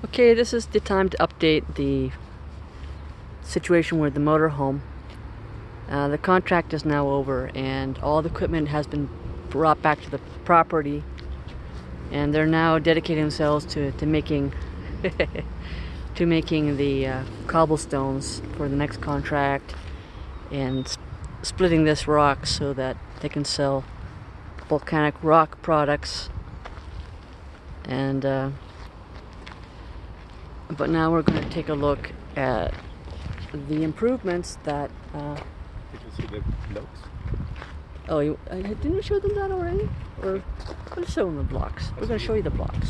Okay, this is the time to update the situation with the motorhome. The contract is now over and all the equipment has been brought back to the property, and they're now dedicating themselves to making to making the cobblestones for the next contract and splitting this rock so that they can sell volcanic rock products. And but now we're going to take a look at the improvements that Did you see the blocks? oh, didn't we show them that already? Or we'll show them the blocks. We're going to show you the blocks.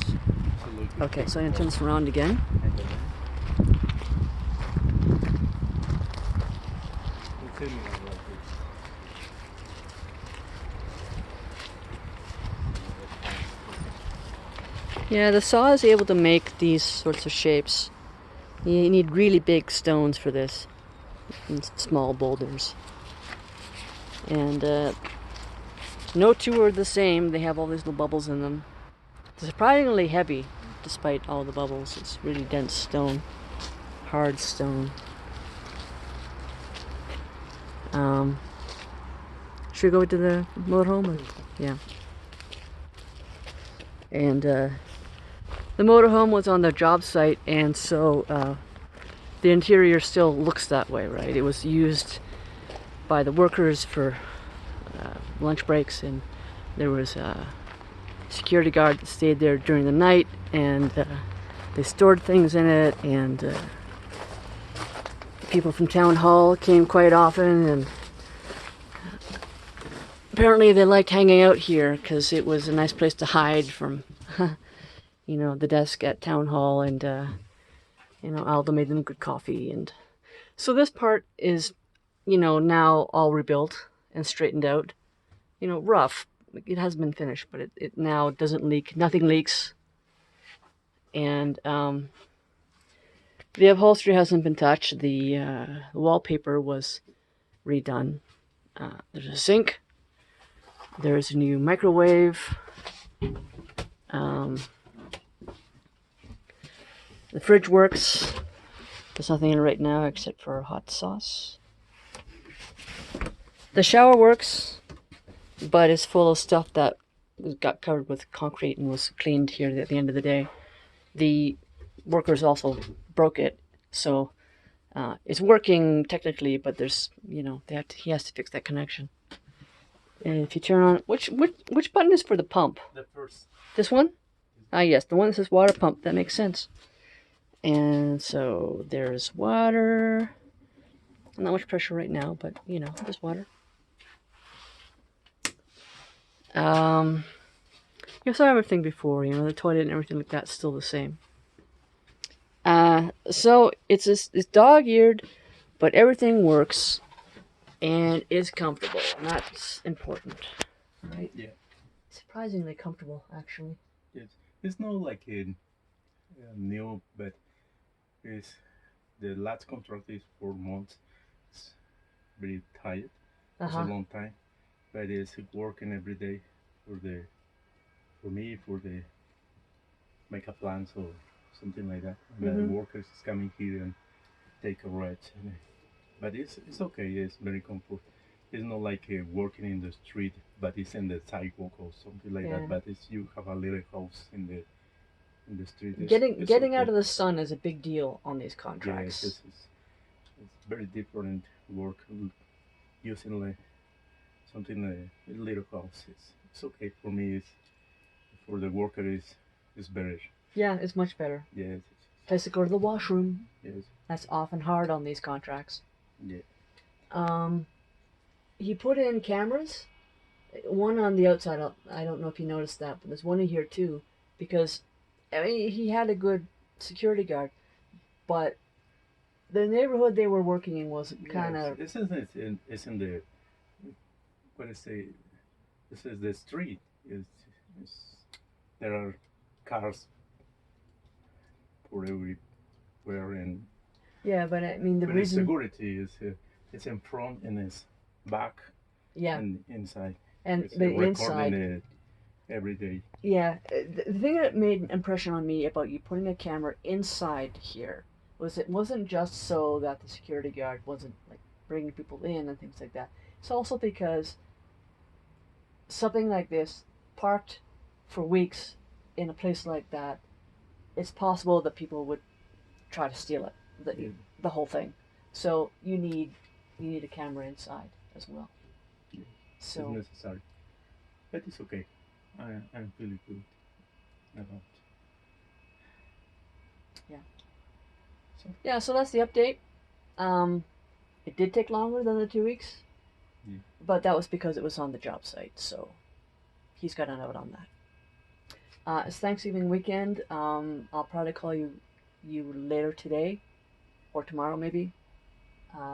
Okay, so I'm going to turn this around again. Yeah, the saw is able to make these sorts of shapes. You need really big stones for this, and small boulders. And no two are the same. They have all these little bubbles in them. It's surprisingly heavy, despite all the bubbles. It's really dense stone, hard stone. Should we go to the motorhome? Yeah. And the motorhome was on the job site, and so the interior still looks that way, right? It was used by the workers for lunch breaks, and there was a security guard that stayed there during the night, and they stored things in it, and people from town hall came quite often, and apparently they liked hanging out here because it was a nice place to hide from you know, the desk at town hall, and you know, Aldo made them good coffee. And so this part is, you know, now all rebuilt and straightened out. You know, rough. It hasn't been finished, but it now doesn't leak. Nothing leaks. And the upholstery hasn't been touched. The wallpaper was redone. There's a sink. There's a new microwave. The fridge works. There's nothing in it right now except for hot sauce. The shower works, but it's full of stuff that got covered with concrete and was cleaned here at the end of the day. The workers also broke it, so it's working technically, but there's, you know, he has to fix that connection. And if you turn on, which button is for the pump? The first. This one? Ah, yes, the one that says water pump. That makes sense. And so there's water. Not much pressure right now, but you know, there's water. You saw everything before, you know, the toilet and everything like that's still the same. So it's dog-eared, but everything works and is comfortable, and that's important, right? Yeah. Surprisingly comfortable, actually. It's not like a new, but it's the last contract is 4 months. It's very tired. It's a long time, but it's working every day for me, for the makeup plans or something like that. And the workers is coming here and take a rest. But it's okay. It's very comfort. It's not like working in the street, but it's in the sidewalk or something like that. But it's you have a little house in the street. Getting okay. out of the sun is a big deal on these contracts. Yes, it's very different work using like something a little house. It's okay for me. It's for the worker is better. Yeah, it's much better. Yes. Place to go to the washroom. Yes. That's often hard on these contracts. Yeah. He put in cameras, one on the outside. I don't know if you noticed that, but there's one in here too, because I mean, he had a good security guard, but the neighborhood they were working in was kind of. It's in the what I say. This is the street. It's there are cars for everywhere, and yeah, but I mean the but reason security is it's in front and it's back. Yeah. And inside. And it's but inside. every day. Yeah, the thing that made an impression on me about you putting a camera inside here was it wasn't just so that the security guard wasn't like bringing people in and things like that. It's also because something like this, parked for weeks in a place like that, it's possible that people would try to steal it, Yeah. the whole thing. So you need a camera inside as well. Yeah. So It's necessary, but it's okay. I'm feeling good about. yeah, So yeah. So that's the update. It did take longer than the 2 weeks, yeah. but that was because it was on the job site. So he's got a note on that. It's Thanksgiving weekend. I'll probably call you later today or tomorrow maybe.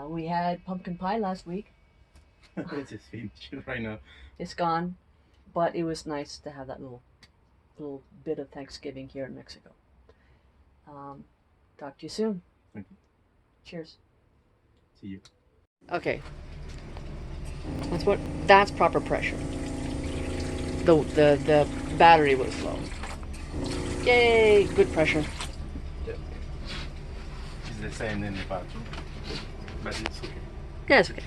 We had pumpkin pie last week. It's just finished right now. It's gone, but it was nice to have that little bit of Thanksgiving here in Mexico. Talk to you soon. Okay. Cheers. See you. Okay. That's proper pressure. The battery was low. Yay, good pressure. Yeah. It's the same in the bathroom, but it's okay. Yeah, it's okay.